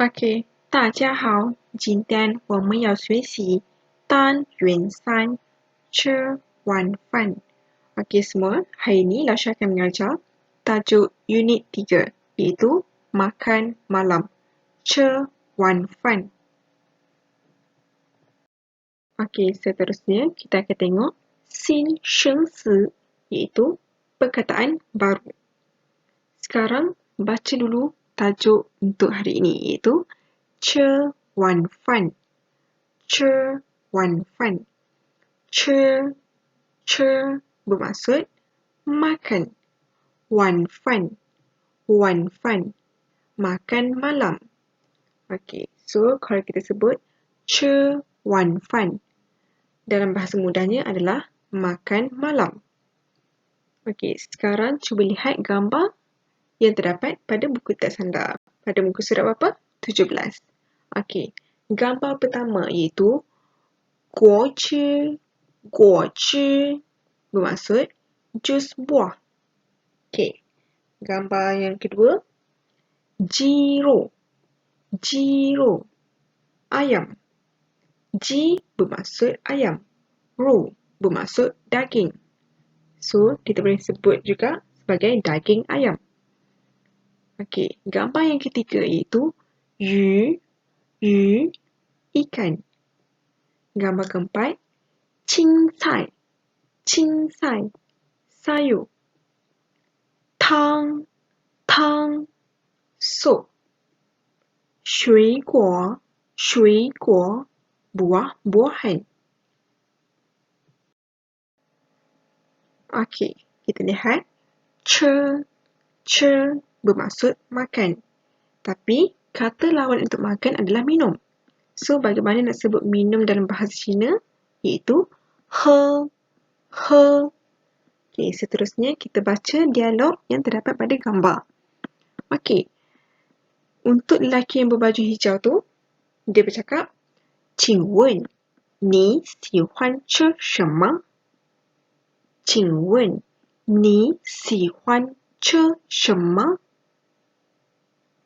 OK，大家好，今天我们要学习单元3 吃晚饭. OK semua, hari ini Lasha akan mengajar tajuk unit 3 iaitu makan malam. 吃晚饭. OK, seterusnya kita akan tengok Xin Sheng Si iaitu perkataan baru. Sekarang baca dulu tajuk untuk hari ini iaitu 吃晚饭. 吃晚饭. 吃bermaksud makan. 晚饭makan malam. Okey, so kalau kita sebut 吃晚饭 dalam bahasa mudahnya adalah makan malam. Okey, sekarang cuba lihat gambar yang terdapat pada buku teks anda. Pada muka surat berapa? 17. Okey, gambar pertama iaitu 果汁bermaksud jus buah. Okey, gambar yang kedua 鸡肉 ayam. 鸡 bermaksud ayam, 肉 bermaksud daging. So, kita boleh sebut juga sebagai daging ayam. Okey, gambar yang ketiga iaitu 鱼 ikan. Gambar keempat 青菜 sayur. 汤 sup. 水果 buah-buahan. Okey, kita lihat 吃 bermaksud makan. Tapi kata lawan untuk makan adalah minum. So, bagaimana nak sebut minum dalam bahasa Cina? Iaitu 喝. Okey, seterusnya kita baca dialog yang terdapat pada gambar. Okey, untuk lelaki yang berbaju hijau tu, dia bercakap, 请问你喜欢吃什么？请问你喜欢吃什么？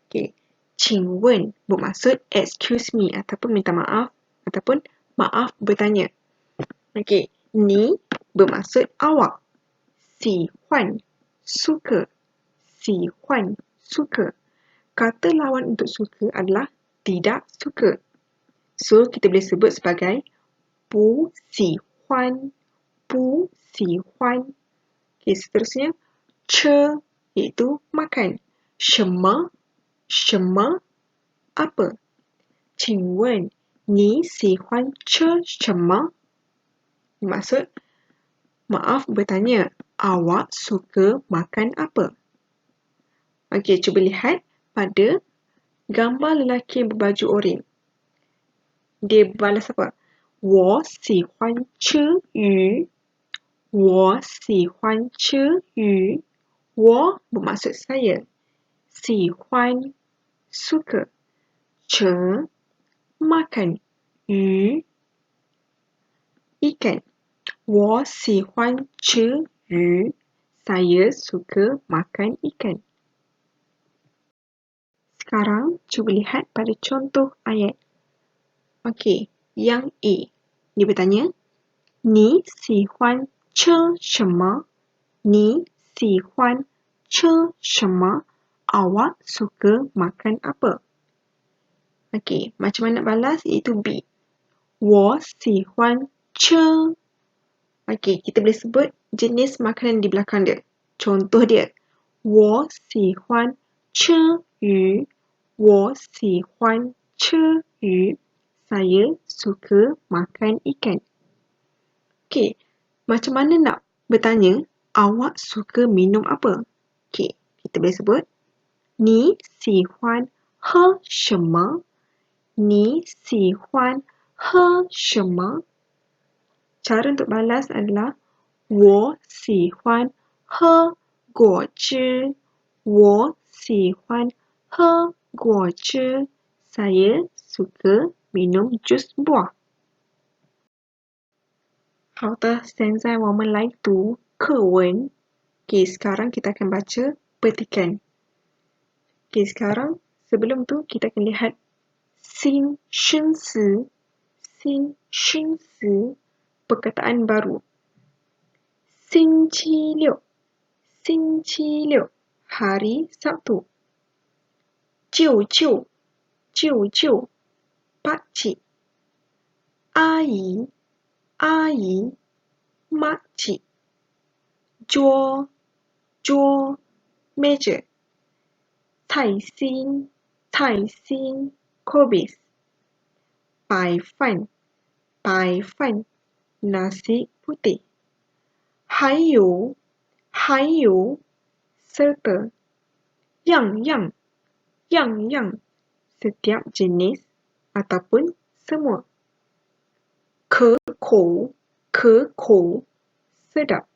Okey, 请问 bermaksud excuse me ataupun minta maaf ataupun maaf bertanya. Okey, ni bermaksud awak. 喜欢 suka. 喜欢 suka. Kata lawan untuk suka adalah tidak suka. So, kita boleh sebut sebagai 不喜欢 Okey, seterusnya 吃 iaitu makan. 什么 apa? 请问你喜欢吃什么? Maksud, maaf bertanya, awak suka makan apa? Okey, cuba lihat pada gambar lelaki yang berbaju oranye. Dia balas apa? 我喜欢吃鱼. 我喜欢吃鱼. 我 bermaksud saya. 喜欢 suka. 吃 makan. 鱼 ikan. 我喜欢吃鱼. Saya suka makan ikan. Sekarang cuba lihat pada contoh ayat. Okey, yang A. Dia bertanya, 你喜欢吃什么? 你喜欢吃什么? Awak suka makan apa? Okey, macam mana nak balas? Iaitu B. 我喜欢吃. Okey, kita boleh sebut jenis makanan di belakang dia. Contoh dia, 我喜欢吃鱼. 我喜欢吃鱼. Saya suka makan ikan. Okey, macam mana nak bertanya, awak suka minum apa? Okey, kita boleh sebut, 你喜欢喝什么? 你喜欢喝什么? Cara untuk balas adalah, 我喜欢喝果汁. 我喜欢喝果汁. Saya suka minum jus buah. 好的，现在我们来读课文. Okey, sekarang kita akan baca petikan. Okey, sekarang sebelum tu kita akan lihat Sin shen si. Sin shen si. Perkataan baru. 星期六 星期六 hari Sabtu. 舅舅舅舅 pakcik. 阿姨阿姨 makcik. 桌桌 meja. 菜心菜心 kubis. 白饭白饭 nasi putih. 还有 serta. 样样 setiap jenis ataupun semua. 可口 sedap.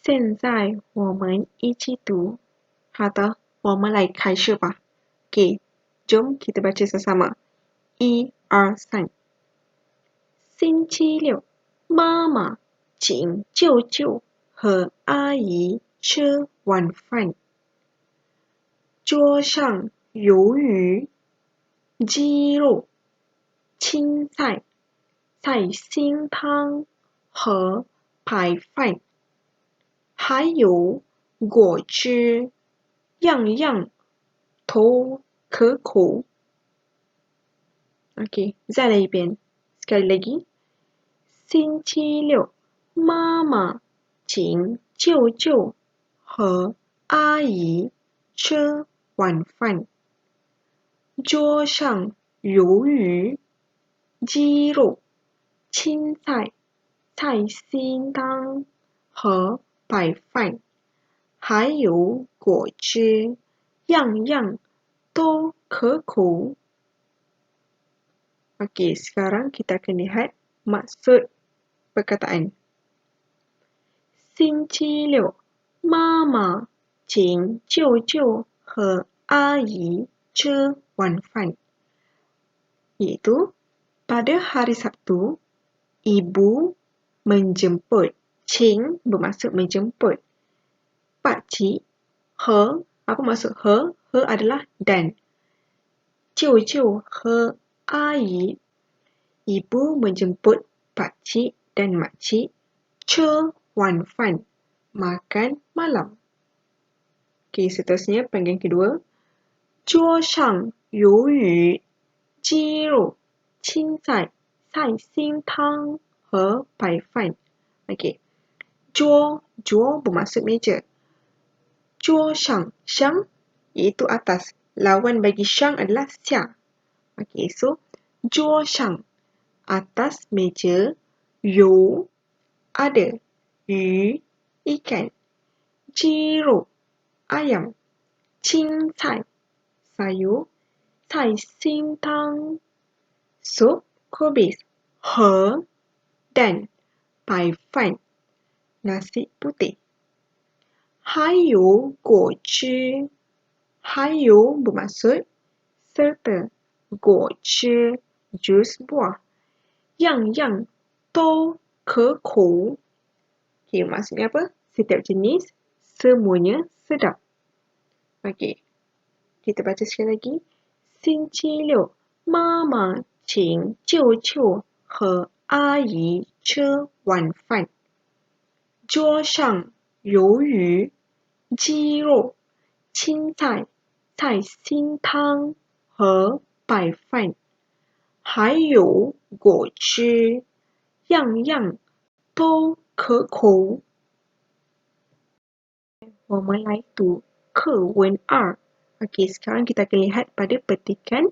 现在我们一起读。好的，我们来开始吧。Okay, jom kita baca sama-sama. 1、2、3。星期六，妈妈请舅舅和阿姨吃晚饭。桌上鱿鱼、鸡肉、青菜、菜心汤和白饭，还有果汁，样样都可口。OK, 再来一遍。Sekali lagi. 星期六，妈妈请舅舅和阿姨吃晚饭。桌上鱿鱼、鸡肉、青菜、菜心汤和白饭，还有果汁，样样都可口。Okey, sekarang kita akan lihat maksud perkataan. 星期六，妈妈请舅舅和阿姨吃晚饭。Iaitu, pada hari Sabtu, ibu menjemput. Cing bermaksud menjemput. Pakcik, he, apa maksud he? He adalah dan.舅舅和阿姨, ibu menjemput pakcik dan makcik 吃晚饭, makan malam. Okey, seterusnya panggilan kedua. 桌上鱿鱼、鸡肉、青菜、菜心汤和白饭。Okey. 桌 bermaksud meja. 桌上 syang iaitu atas. Lawan bagi syang adalah sia. Okey, so 桌上 atas meja, 有 ada, 鱼 ikan, 鸡肉 ayam, 青菜 sayur, 菜心汤 sup kubis, 和 dan 白饭 nasi putih. 还有果汁 还有 bermaksud serta, 果汁 jus buah. 样样都可口. Okay, maksudnya apa? Setiap jenis, semuanya sedap. Okey, kita baca sekali lagi. 星期六，妈妈请舅舅和阿姨吃晚饭。桌上鱿鱼、鸡肉、青菜、菜心汤和白饭，还有果汁，样样都可口。我们来读课文2. Okey, sekarang kita akan lihat pada petikan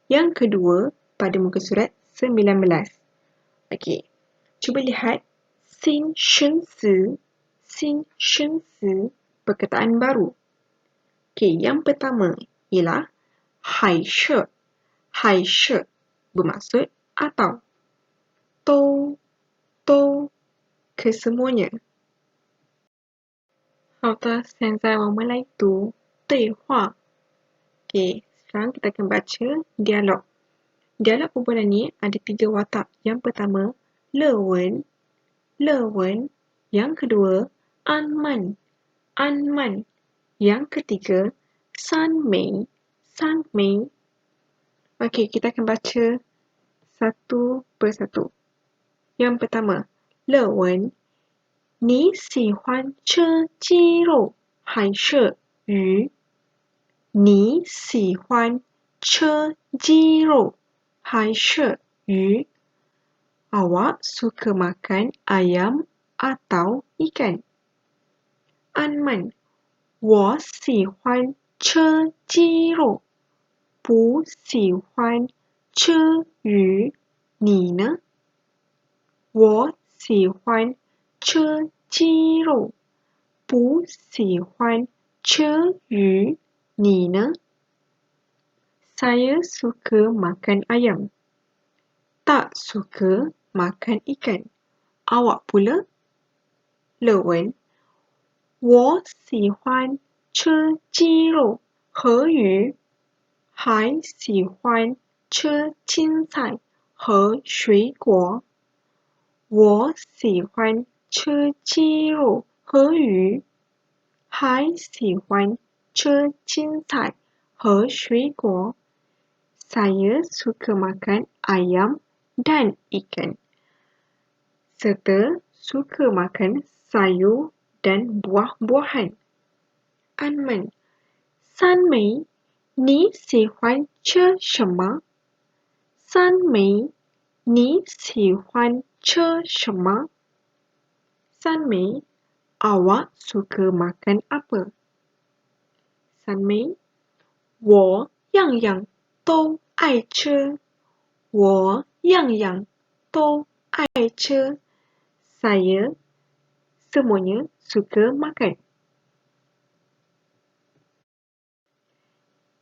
yang kedua pada muka surat 19. Okey, cuba lihat sin shen si, perkataan baru. Okey, yang pertama ialah 海社bermaksud atau. 都 kesemuanya. 好的，现在我们来读对话。Okey, sekarang kita akan baca dialog. Dialog perbualan ni ada 3 watak. Yang pertama, le wen. Yang kedua, an man. Yang ketiga, san mei. 三枚. Okey, kita akan baca satu persatu. Yang pertama, 乐文，你喜欢吃鸡肉还是鱼？你喜欢吃鸡肉还是鱼？ Awak suka makan ayam atau ikan? Anman, 我喜欢吃鸡肉，不喜欢吃鱼。你呢？我喜欢吃鸡肉，不喜欢吃鱼。你呢？ Saya suka makan ayam. Tak suka makan ikan. Awak pula? 乐文，我喜欢吃鸡肉和鱼，还喜欢吃青菜和水果。我喜欢吃鸡肉和鱼，还喜欢吃青菜和水果。Saya suka makan ayam dan ikan, serta suka makan sayur dan buah-buahan. Anman, 三枚，你喜欢吃什么？三枚，你喜欢吃什么？三枚, awak suka makan apa? 三枚，我样样都爱吃，我样样都爱吃。Saya semuanya suka makan.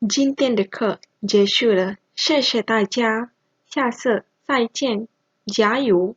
今天的课结束了，谢谢大家，下次再见，加油！